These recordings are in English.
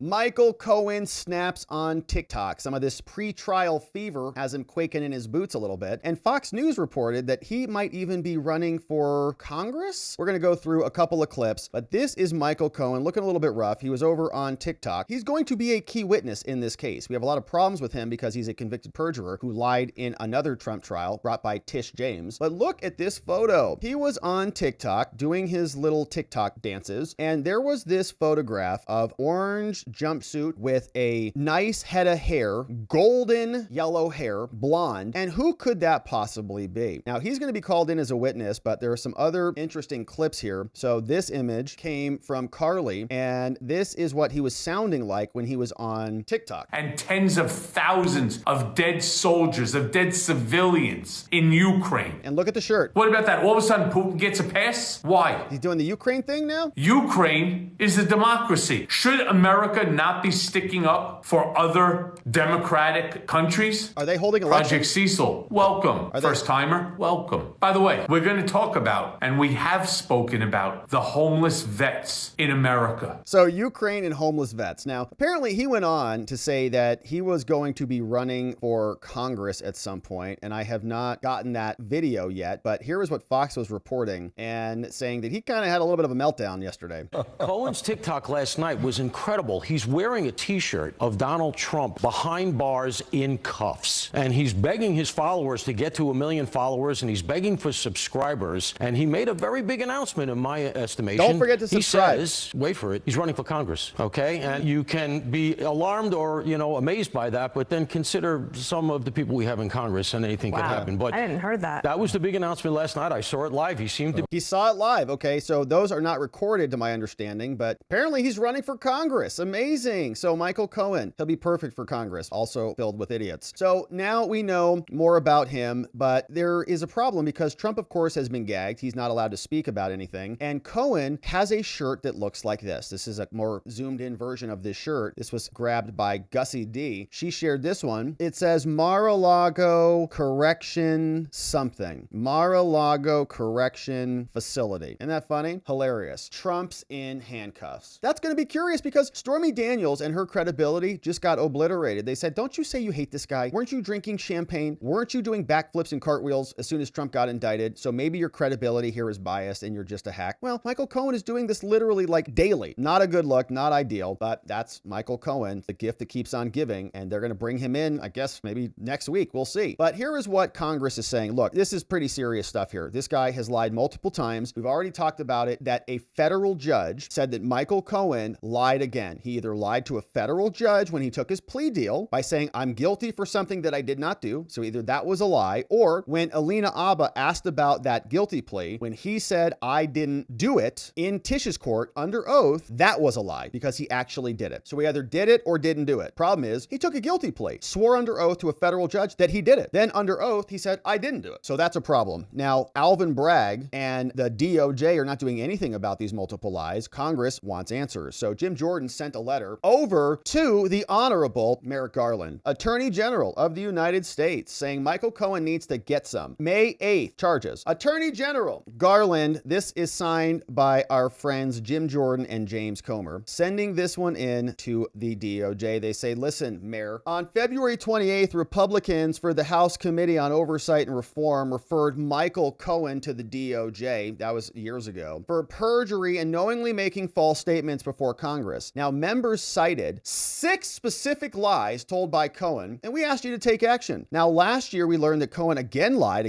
Michael Cohen snaps on TikTok. Some of this pre-trial fever has him quaking in his boots a little bit. And Fox News reported that he might even be running for Congress. We're going to go through a couple of clips, but this is Michael Cohen looking a little bit rough. He was over on TikTok. He's going to be a key witness in this case. We have a lot of problems with him because he's a convicted perjurer who lied in another Trump trial brought by Tish James. But look at this photo. He was on TikTok doing his little TikTok dances, and there was this photograph of orange jumpsuit with a nice head of hair, golden yellow hair, blonde. And who could that possibly be? Now, he's going to be called in as a witness, but there are some other interesting clips here. So this image came from Carly, and this is what he was sounding like when he was on TikTok. And tens of thousands of dead soldiers, of dead civilians in Ukraine. And look at the shirt. What about that? All of a sudden, Putin gets a pass? Why? He's doing the Ukraine thing now? Ukraine is a democracy. Should America not be sticking up for other democratic countries? Are they holding elections? Project Cecil, welcome. First timer, welcome. By the way, we're going to talk about, and we have spoken about, the homeless vets in America. So Ukraine and homeless vets. Now, apparently he went on to say that he was going to be running for Congress at some point, and I have not gotten that video yet, but here is what Fox was reporting and saying that he kind of had a little bit of a meltdown yesterday. Cohen's TikTok last night was incredible. He's wearing a t-shirt of Donald Trump behind bars in cuffs, and he's begging his followers to get to 1 million followers, and he's begging for subscribers, and he made a very big announcement in my estimation. Don't forget to subscribe. He says, wait for it, he's running for Congress, okay? And you can be alarmed or, amazed by that, but then consider some of the people we have in Congress, and anything could happen. But I didn't heard that. That was the big announcement last night. I saw it live. He seemed to... He saw it live. Okay, so those are not recorded to my understanding, but apparently he's running for Congress. Amazing. So Michael Cohen, he'll be perfect for Congress, also filled with idiots. So now we know more about him, but there is a problem because Trump, of course, has been gagged. He's not allowed to speak about anything. And Cohen has a shirt that looks like this. This is a more zoomed in version of this shirt. This was grabbed by Gussie D. She shared this one. It says Mar-a-Lago Correction something. Mar-a-Lago Correction Facility. Isn't that funny? Hilarious. Trump's in handcuffs. That's going to be curious because Stormy Daniels and her credibility just got obliterated. They said, don't you say you hate this guy? Weren't you drinking champagne? Weren't you doing backflips and cartwheels as soon as Trump got indicted? So maybe your credibility here is biased and you're just a hack. Well, Michael Cohen is doing this literally like daily. Not a good look, not ideal, but that's Michael Cohen, the gift that keeps on giving. And they're going to bring him in, I guess, maybe next week. We'll see. But here is what Congress is saying. Look, this is pretty serious stuff here. This guy has lied multiple times. We've already talked about it, that a federal judge said that Michael Cohen lied again. He either lied to a federal judge when he took his plea deal by saying, I'm guilty for something that I did not do. So either that was a lie, or when Alina Abba asked about that guilty plea, when he said, I didn't do it in Tish's court under oath, that was a lie because he actually did it. So he either did it or didn't do it. Problem is, he took a guilty plea, swore under oath to a federal judge that he did it. Then under oath, he said, I didn't do it. So that's a problem. Now, Alvin Bragg and the DOJ are not doing anything about these multiple lies. Congress wants answers. So Jim Jordan sent a letter over to the Honorable Merrick Garland, Attorney General of the United States, saying Michael Cohen needs to get some. May 8th, charges. Attorney General Garland, this is signed by our friends Jim Jordan and James Comer, sending this one in to the DOJ. They say, listen, Mayor, on February 28th, Republicans for the House Committee on Oversight and Reform referred Michael Cohen to the DOJ, that was years ago, for perjury and knowingly making false statements before Congress. Now, members cited 6 specific lies told by Cohen, and we asked you to take action. Now, last year, we learned that Cohen again lied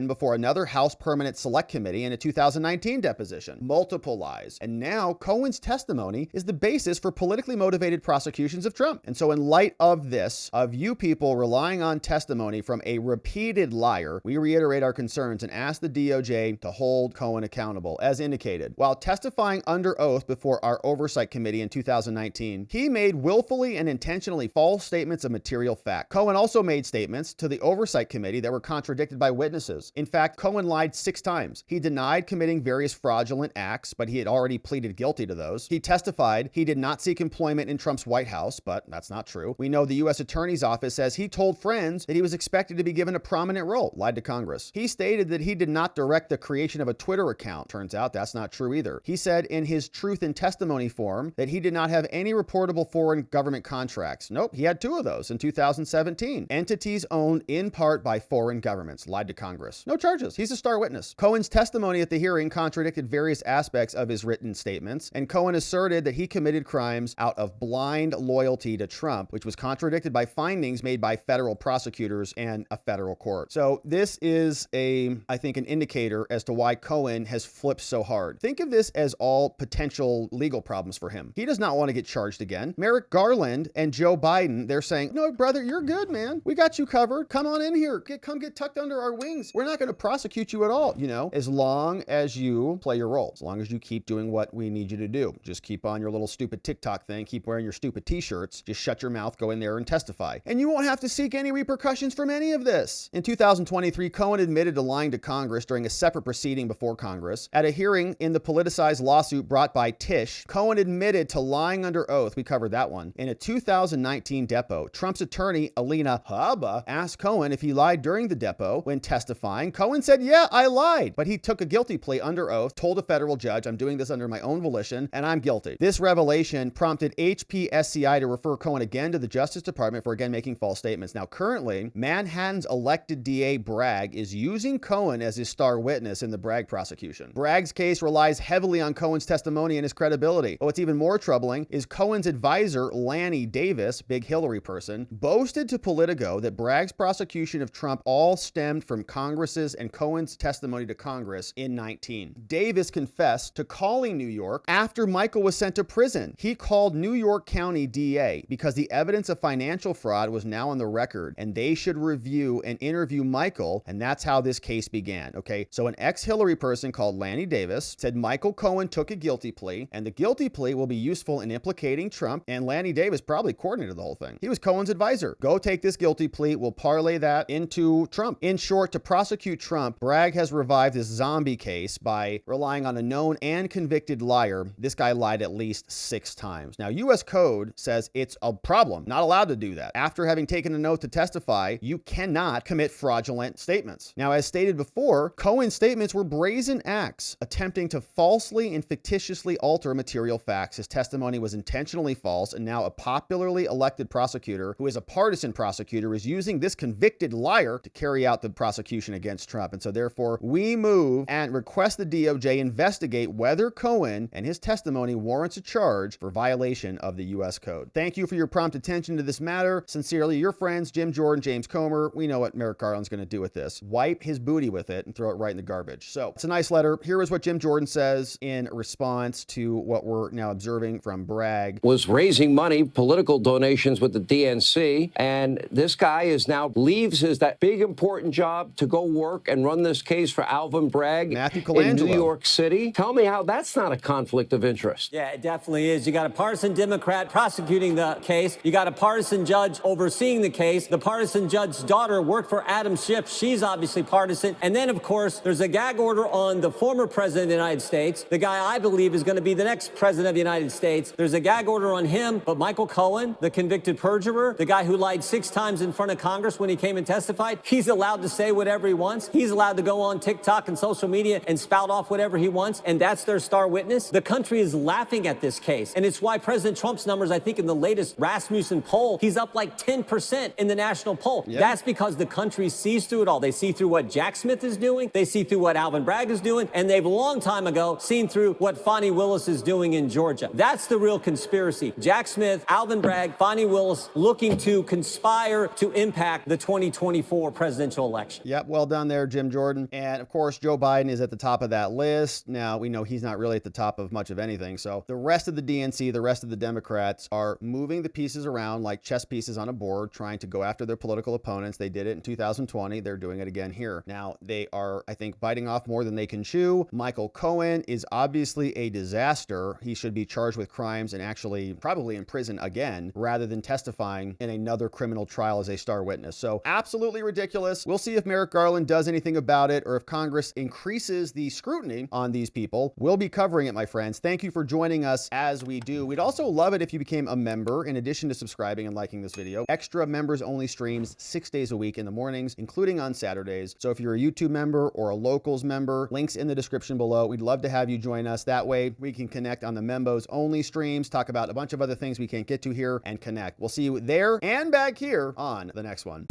before another House Permanent Select Committee in a 2019 deposition. Multiple lies. And now, Cohen's testimony is the basis for politically motivated prosecutions of Trump. And so in light of this, of you people relying on testimony from a repeated liar, we reiterate our concerns and ask the DOJ to hold Cohen accountable. As indicated, while testifying under oath before our Oversight Committee in 2019, he made willfully and intentionally false statements of material fact. Cohen also made statements to the Oversight Committee that were contradicted by witnesses. In fact, Cohen lied 6 times. He denied committing various fraudulent acts, but he had already pleaded guilty to those. He testified he did not seek employment in Trump's White House, but that's not true. We know the U.S. Attorney's Office says he told friends that he was expected to be given a prominent role, lied to Congress. He stated that he did not direct the creation of a Twitter account. Turns out that's not true either. He said in his truth and testimony form that he did not have any any reportable foreign government contracts. Nope, he had 2 of those in 2017. Entities owned in part by foreign governments. Lied to Congress. No charges. He's a star witness. Cohen's testimony at the hearing contradicted various aspects of his written statements, and Cohen asserted that he committed crimes out of blind loyalty to Trump, which was contradicted by findings made by federal prosecutors and a federal court. So this is I think, an indicator as to why Cohen has flipped so hard. Think of this as all potential legal problems for him. He does not want to get charged again. Merrick Garland and Joe Biden, they're saying, no, brother, you're good, man. We got you covered. Come on in here. Come get tucked under our wings. We're not going to prosecute you at all, as long as you play your role, as long as you keep doing what we need you to do. Just keep on your little stupid TikTok thing, keep wearing your stupid t-shirts, just shut your mouth, go in there and testify. And you won't have to seek any repercussions from any of this. In 2023, Cohen admitted to lying to Congress during a separate proceeding before Congress. At a hearing in the politicized lawsuit brought by Tish, Cohen admitted to lying under oath. We covered that one. In a 2019 depo, Trump's attorney, Alina Habba, asked Cohen if he lied during the depo. When testifying, Cohen said, yeah, I lied, but he took a guilty plea under oath, told a federal judge, I'm doing this under my own volition, and I'm guilty. This revelation prompted HPSCI to refer Cohen again to the Justice Department for again making false statements. Now, currently, Manhattan's elected DA Bragg is using Cohen as his star witness in the Bragg prosecution. Bragg's case relies heavily on Cohen's testimony and his credibility. But what's even more troubling is Cohen's advisor, Lanny Davis, big Hillary person, boasted to Politico that Bragg's prosecution of Trump all stemmed from Congress's and Cohen's testimony to Congress in 19. Davis confessed to calling New York after Michael was sent to prison. He called New York County DA because the evidence of financial fraud was now on the record, and they should review and interview Michael, and that's how this case began, okay? So an ex-Hillary person called Lanny Davis said Michael Cohen took a guilty plea, and the guilty plea will be useful in implicating Trump, and Lanny Davis probably coordinated the whole thing. He was Cohen's advisor. Go take this guilty plea, we'll parlay that into Trump. In short, to prosecute Trump, Bragg has revived this zombie case by relying on a known and convicted liar. This guy lied at least 6 times. Now, U.S. Code says it's a problem, not allowed to do that. After having taken an oath to testify, you cannot commit fraudulent statements. Now, as stated before, Cohen's statements were brazen acts, attempting to falsely and fictitiously alter material facts. His testimony was intentionally false, and now a popularly elected prosecutor, who is a partisan prosecutor, is using this convicted liar to carry out the prosecution against Trump. And so therefore, we move and request the DOJ investigate whether Cohen and his testimony warrants a charge for violation of the U.S. Code. Thank you for your prompt attention to this matter. Sincerely, your friends, Jim Jordan, James Comer. We know what Merrick Garland's going to do with this. Wipe his booty with it and throw it right in the garbage. So it's a nice letter. Here is what Jim Jordan says in response to what we're now observing from Bragg. Was raising money, political donations with the DNC, and this guy is now leaves that big important job to go work and run this case for Alvin Bragg in New York City. Tell me how that's not a conflict of interest. Yeah, it definitely is. You got a partisan Democrat prosecuting the case. You got a partisan judge overseeing the case. The partisan judge's daughter worked for Adam Schiff. She's obviously partisan. And then, of course, there's a gag order on the former president of the United States, the guy I believe is going to be the next president of the United States. There's a gag order on him, but Michael Cohen, the convicted perjurer, the guy who lied 6 times in front of Congress when he came and testified, he's allowed to say whatever he wants. He's allowed to go on TikTok and social media and spout off whatever he wants, and that's their star witness. The country is laughing at this case, and it's why President Trump's numbers, I think in the latest Rasmussen poll, he's up like 10% in the national poll. Yep. That's because the country sees through it all. They see through what Jack Smith is doing, they see through what Alvin Bragg is doing, and they've a long time ago seen through what Fani Willis is doing in Georgia. That's the real conspiracy. Jack Smith, Alvin Bragg, Fani Willis looking to conspire to impact the 2024 presidential election. Yep, well done there, Jim Jordan. And of course, Joe Biden is at the top of that list. Now, we know he's not really at the top of much of anything. So the rest of the DNC, the rest of the Democrats are moving the pieces around like chess pieces on a board, trying to go after their political opponents. They did it in 2020. They're doing it again here. Now, they are, I think, biting off more than they can chew. Michael Cohen is obviously a disaster. He should be charged with crimes and actually probably in prison again, rather than testifying in another criminal trial as a star witness. So absolutely ridiculous. We'll see if Merrick Garland does anything about it or if Congress increases the scrutiny on these people. We'll be covering it, my friends. Thank you for joining us as we do. We'd also love it if you became a member in addition to subscribing and liking this video. Extra members only streams 6 days a week in the mornings, including on Saturdays. So if you're a YouTube member or a Locals member, links in the description below. We'd love to have you join us. That way we can connect on the members only streams, talk about a bunch of other things we can't get to here and connect. We'll see you there and back here on the next one.